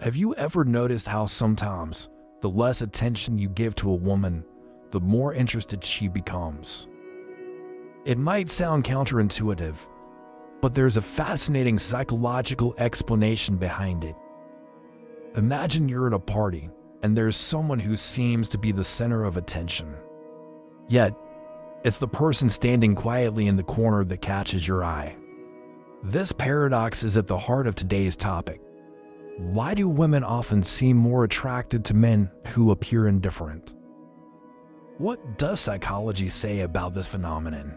Have you ever noticed how sometimes the less attention you give to a woman, the more interested she becomes? It might sound counterintuitive, but there's a fascinating psychological explanation behind it. Imagine you're at a party and there's someone who seems to be the center of attention. Yet, it's the person standing quietly in the corner that catches your eye. This paradox is at the heart of today's topic. Why do women often seem more attracted to men who appear indifferent? What does psychology say about this phenomenon?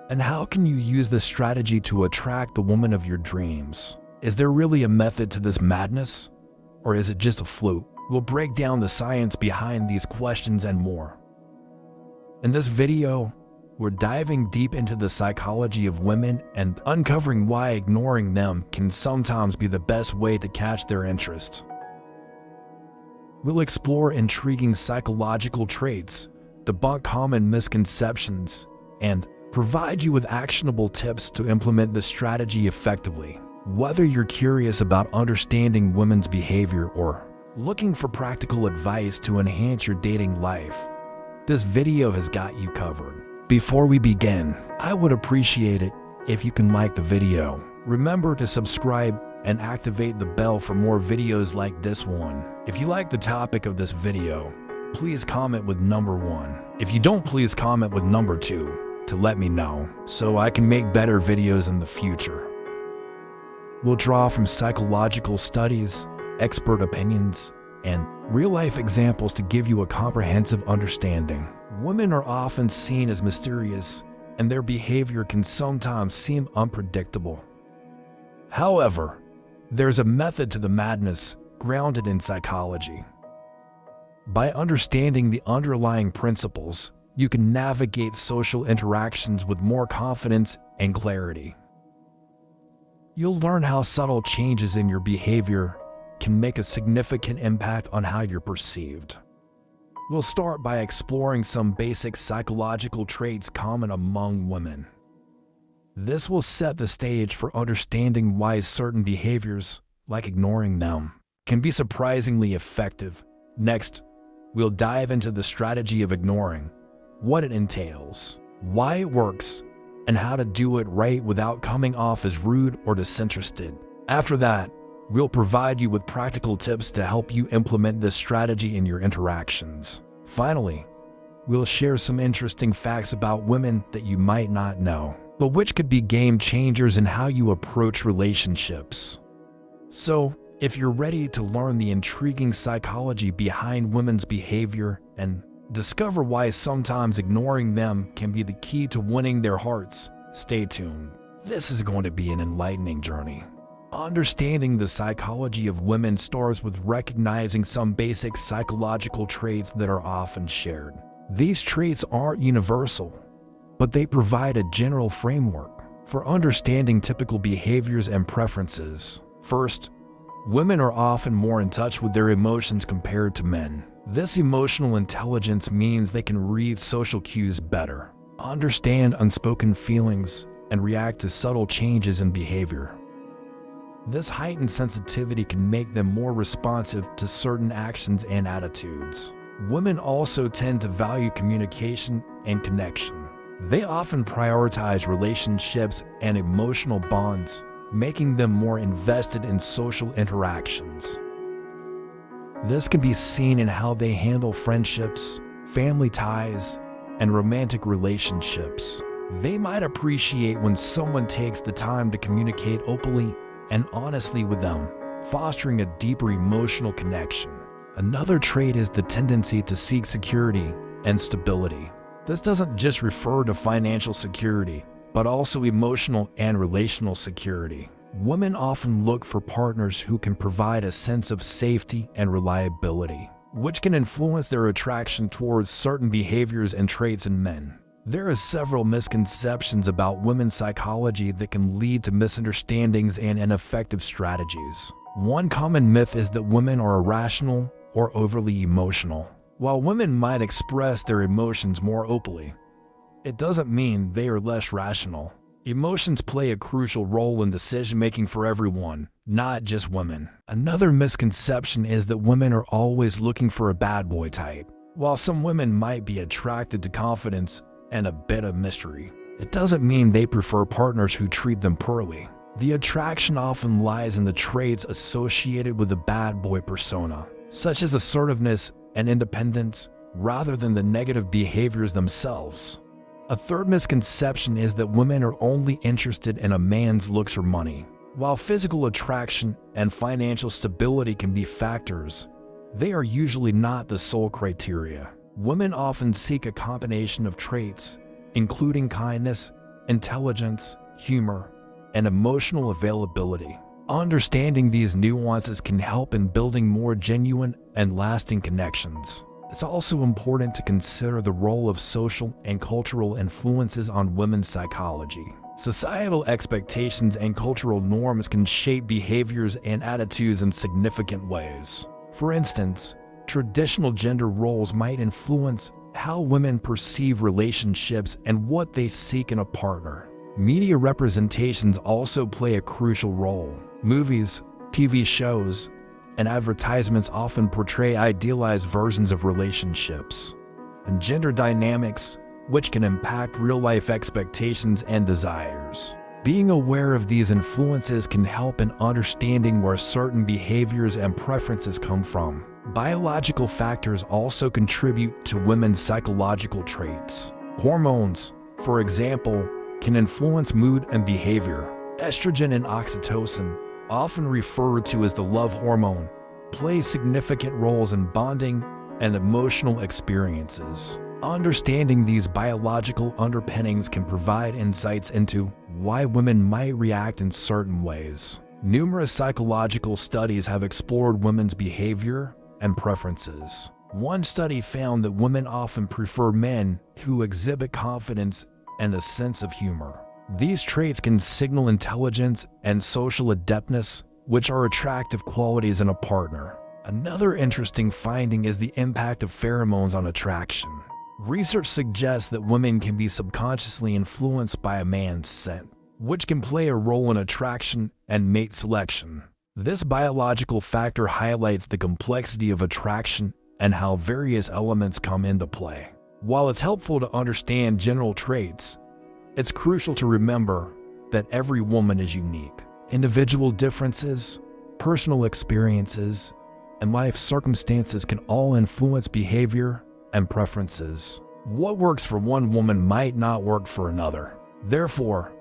And how can you use this strategy to attract the woman of your dreams? Is there really a method to this madness? Or is it just a fluke? We'll break down the science behind these questions and more. In this video, we're diving deep into the psychology of women and uncovering why ignoring them can sometimes be the best way to catch their interest. We'll explore intriguing psychological traits, debunk common misconceptions, and provide you with actionable tips to implement this strategy effectively. Whether you're curious about understanding women's behavior or looking for practical advice to enhance your dating life, this video has got you covered. Before we begin, I would appreciate it if you can like the video. Remember to subscribe and activate the bell for more videos like this one. If you like the topic of this video, please comment with number 1. If you don't, please comment with number 2 to let me know so I can make better videos in the future. We'll draw from psychological studies, expert opinions, and real-life examples to give you a comprehensive understanding. Women are often seen as mysterious, and their behavior can sometimes seem unpredictable. However, there's a method to the madness grounded in psychology. By understanding the underlying principles, you can navigate social interactions with more confidence and clarity. You'll learn how subtle changes in your behavior can make a significant impact on how you're perceived. We'll start by exploring some basic psychological traits common among women. This will set the stage for understanding why certain behaviors, like ignoring them, can be surprisingly effective. Next, we'll dive into the strategy of ignoring, what it entails, why it works, and how to do it right without coming off as rude or disinterested. After that, we'll provide you with practical tips to help you implement this strategy in your interactions. Finally, we'll share some interesting facts about women that you might not know, but which could be game changers in how you approach relationships. So, if you're ready to learn the intriguing psychology behind women's behavior and discover why sometimes ignoring them can be the key to winning their hearts, stay tuned. This is going to be an enlightening journey. Understanding the psychology of women starts with recognizing some basic psychological traits that are often shared. These traits aren't universal, but they provide a general framework for understanding typical behaviors and preferences. First, women are often more in touch with their emotions compared to men. This emotional intelligence means they can read social cues better, understand unspoken feelings, and react to subtle changes in behavior. This heightened sensitivity can make them more responsive to certain actions and attitudes. Women also tend to value communication and connection. They often prioritize relationships and emotional bonds, making them more invested in social interactions. This can be seen in how they handle friendships, family ties, and romantic relationships. They might appreciate when someone takes the time to communicate openly and honestly with them, fostering a deeper emotional connection. Another trait is the tendency to seek security and stability. This doesn't just refer to financial security, but also emotional and relational security. Women often look for partners who can provide a sense of safety and reliability, which can influence their attraction towards certain behaviors and traits in men. There are several misconceptions about women's psychology that can lead to misunderstandings and ineffective strategies. One common myth is that women are irrational or overly emotional. While women might express their emotions more openly, it doesn't mean they are less rational. Emotions play a crucial role in decision-making for everyone, not just women. Another misconception is that women are always looking for a bad boy type. While some women might be attracted to confidence and a bit of mystery, it doesn't mean they prefer partners who treat them poorly. The attraction often lies in the traits associated with the bad boy persona, such as assertiveness and independence, rather than the negative behaviors themselves. A third misconception is that women are only interested in a man's looks or money. While physical attraction and financial stability can be factors, they are usually not the sole criteria. Women often seek a combination of traits, including kindness, intelligence, humor, and emotional availability. Understanding these nuances can help in building more genuine and lasting connections. It's also important to consider the role of social and cultural influences on women's psychology. Societal expectations and cultural norms can shape behaviors and attitudes in significant ways. For instance, traditional gender roles might influence how women perceive relationships and what they seek in a partner. Media representations also play a crucial role. Movies, TV shows, and advertisements often portray idealized versions of relationships and gender dynamics, which can impact real-life expectations and desires. Being aware of these influences can help in understanding where certain behaviors and preferences come from. Biological factors also contribute to women's psychological traits. Hormones, for example, can influence mood and behavior. Estrogen and oxytocin, often referred to as the love hormone, play significant roles in bonding and emotional experiences. Understanding these biological underpinnings can provide insights into why women might react in certain ways. Numerous psychological studies have explored women's behavior and preferences. One study found that women often prefer men who exhibit confidence and a sense of humor. These traits can signal intelligence and social adeptness, which are attractive qualities in a partner. Another interesting finding is the impact of pheromones on attraction. Research suggests that women can be subconsciously influenced by a man's scent, which can play a role in attraction and mate selection. This biological factor highlights the complexity of attraction and how various elements come into play. While it's helpful to understand general traits, it's crucial to remember that every woman is unique. Individual differences, personal experiences, and life circumstances can all influence behavior and preferences. What works for one woman might not work for another. Therefore,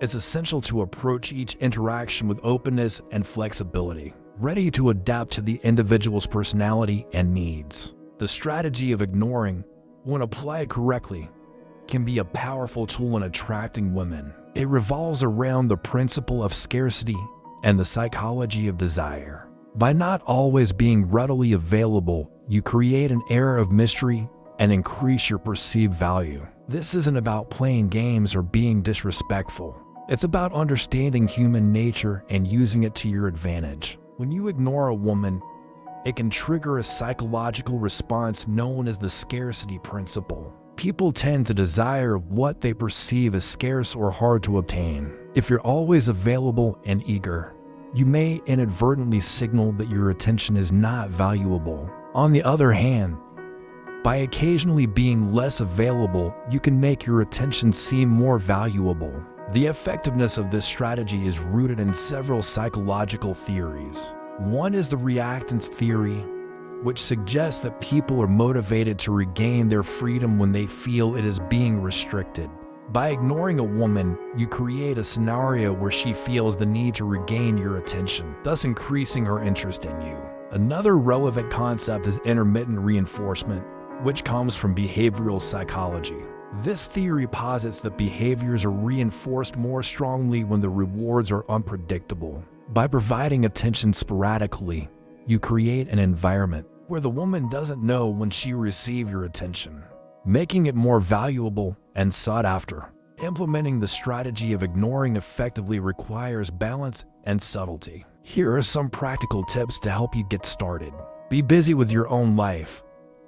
it's essential to approach each interaction with openness and flexibility, ready to adapt to the individual's personality and needs. The strategy of ignoring, when applied correctly, can be a powerful tool in attracting women. It revolves around the principle of scarcity and the psychology of desire. By not always being readily available, you create an air of mystery and increase your perceived value. This isn't about playing games or being disrespectful. It's about understanding human nature and using it to your advantage. When you ignore a woman, it can trigger a psychological response known as the scarcity principle. People tend to desire what they perceive as scarce or hard to obtain. If you're always available and eager, you may inadvertently signal that your attention is not valuable. On the other hand, by occasionally being less available, you can make your attention seem more valuable. The effectiveness of this strategy is rooted in several psychological theories. One is the reactance theory, which suggests that people are motivated to regain their freedom when they feel it is being restricted. By ignoring a woman, you create a scenario where she feels the need to regain your attention, thus increasing her interest in you. Another relevant concept is intermittent reinforcement, which comes from behavioral psychology. This theory posits that behaviors are reinforced more strongly when the rewards are unpredictable. By providing attention sporadically, you create an environment where the woman doesn't know when she receives your attention, making it more valuable and sought after. Implementing the strategy of ignoring effectively requires balance and subtlety. Here are some practical tips to help you get started. Be busy with your own life.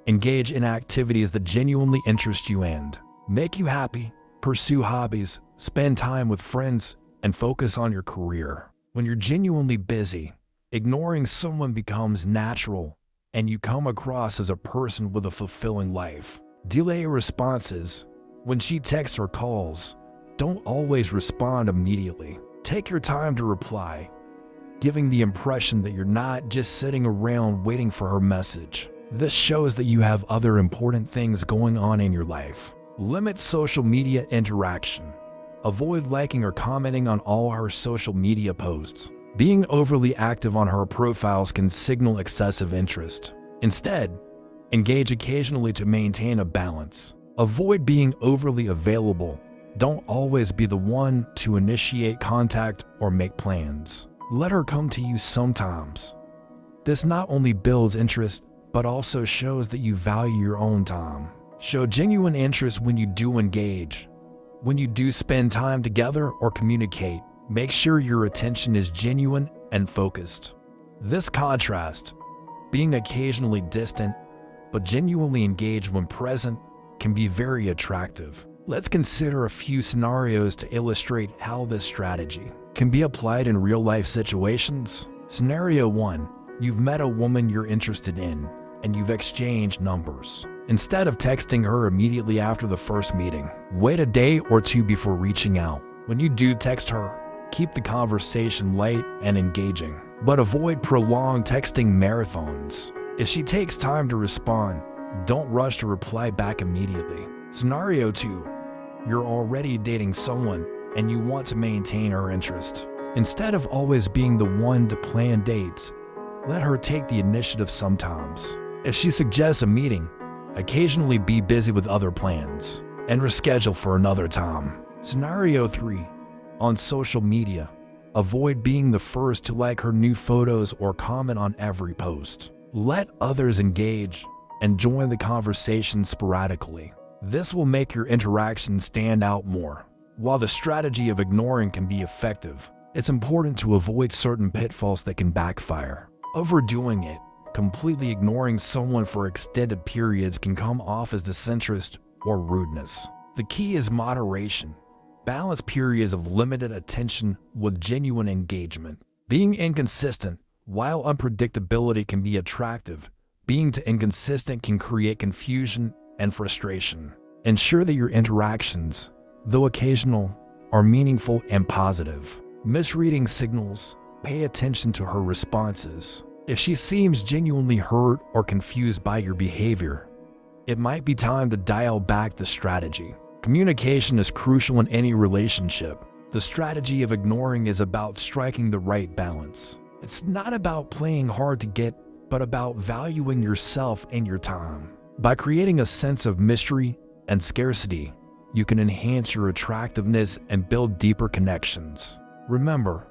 Engage in activities that genuinely interest you and make you happy. Pursue hobbies, spend time with friends, and focus on your career. When you're genuinely busy, ignoring someone becomes natural, and you come across as a person with a fulfilling life. Delay responses. When she texts or calls, don't always respond immediately. Take your time to reply, giving the impression that you're not just sitting around waiting for her message. This shows that you have other important things going on in your life. Limit social media interaction. Avoid liking or commenting on all her social media posts. Being overly active on her profiles can signal excessive interest. Instead, engage occasionally to maintain a balance. Avoid being overly available. Don't always be the one to initiate contact or make plans. Let her come to you sometimes. This not only builds interest, but also shows that you value your own time. Show genuine interest when you do engage. When you do spend time together or communicate, make sure your attention is genuine and focused. This contrast, being occasionally distant but genuinely engaged when present, can be very attractive. Let's consider a few scenarios to illustrate how this strategy can be applied in real-life situations. Scenario 1. You've met a woman you're interested in, and you've exchanged numbers. Instead of texting her immediately after the first meeting, wait a day or two before reaching out. When you do text her, keep the conversation light and engaging, but avoid prolonged texting marathons. If she takes time to respond, don't rush to reply back immediately. Scenario 2. You're already dating someone and you want to maintain her interest. Instead of always being the one to plan dates, let her take the initiative sometimes. If she suggests a meeting, occasionally be busy with other plans and reschedule for another time. Scenario 3. On social media, avoid being the first to like her new photos or comment on every post. Let others engage and join the conversation sporadically. This will make your interaction stand out more. While the strategy of ignoring can be effective, it's important to avoid certain pitfalls that can backfire. Overdoing it, completely ignoring someone for extended periods, can come off as disinterest or rudeness. The key is moderation. Balance periods of limited attention with genuine engagement. Being inconsistent, while unpredictability can be attractive, being too inconsistent can create confusion and frustration. Ensure that your interactions, though occasional, are meaningful and positive. Misreading signals. Pay attention to her responses. If she seems genuinely hurt or confused by your behavior, it might be time to dial back the strategy. Communication is crucial in any relationship. The strategy of ignoring is about striking the right balance. It's not about playing hard to get, but about valuing yourself and your time. By creating a sense of mystery and scarcity, you can enhance your attractiveness and build deeper connections. Remember,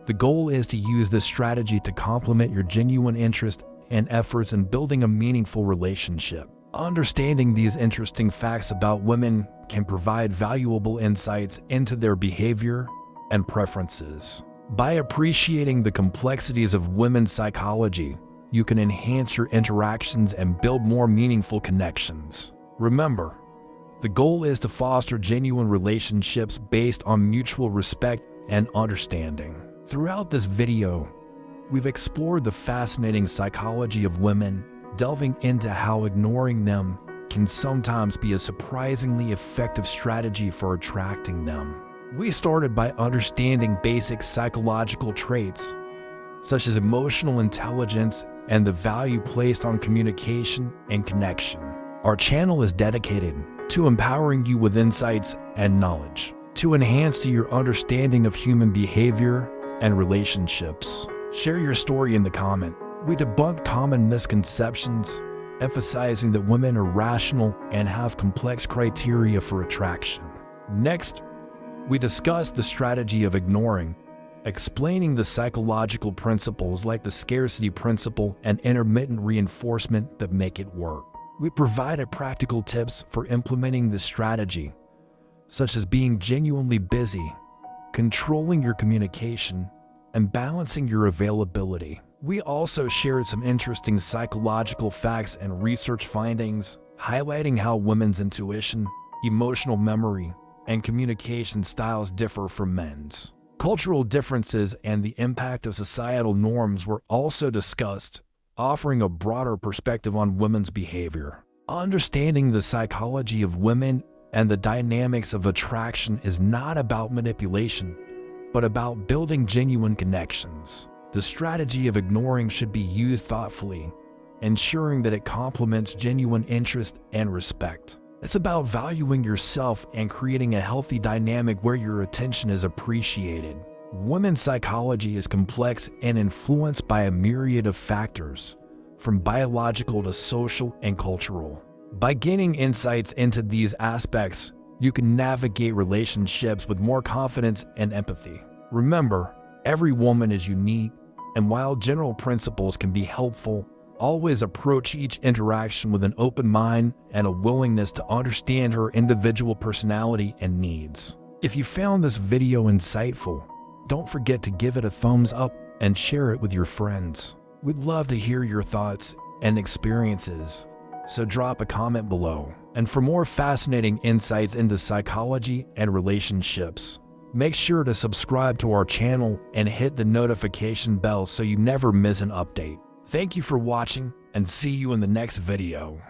the goal is to use this strategy to complement your genuine interest and efforts in building a meaningful relationship. Understanding these interesting facts about women can provide valuable insights into their behavior and preferences. By appreciating the complexities of women's psychology, you can enhance your interactions and build more meaningful connections. Remember, the goal is to foster genuine relationships based on mutual respect and understanding. Throughout this video, we've explored the fascinating psychology of women, delving into how ignoring them can sometimes be a surprisingly effective strategy for attracting them. We started by understanding basic psychological traits, such as emotional intelligence and the value placed on communication and connection. Our channel is dedicated to empowering you with insights and knowledge to enhance your understanding of human behavior and relationships. Share your story in the comment. We debunk common misconceptions, emphasizing that women are rational and have complex criteria for attraction. Next, we discuss the strategy of ignoring, explaining the psychological principles like the scarcity principle and intermittent reinforcement that make it work. We provided practical tips for implementing this strategy, such as being genuinely busy, controlling your communication, and balancing your availability. We also shared some interesting psychological facts and research findings, highlighting how women's intuition, emotional memory, and communication styles differ from men's. Cultural differences and the impact of societal norms were also discussed, offering a broader perspective on women's behavior. Understanding the psychology of women and the dynamics of attraction is not about manipulation, but about building genuine connections. The strategy of ignoring should be used thoughtfully, ensuring that it complements genuine interest and respect. It's about valuing yourself and creating a healthy dynamic where your attention is appreciated. Women's psychology is complex and influenced by a myriad of factors, from biological to social and cultural. By gaining insights into these aspects, you can navigate relationships with more confidence and empathy. Remember, every woman is unique, and while general principles can be helpful, always approach each interaction with an open mind and a willingness to understand her individual personality and needs. If you found this video insightful, don't forget to give it a thumbs up and share it with your friends. We'd love to hear your thoughts and experiences, so drop a comment below. And for more fascinating insights into psychology and relationships, make sure to subscribe to our channel and hit the notification bell so you never miss an update. Thank you for watching, and see you in the next video.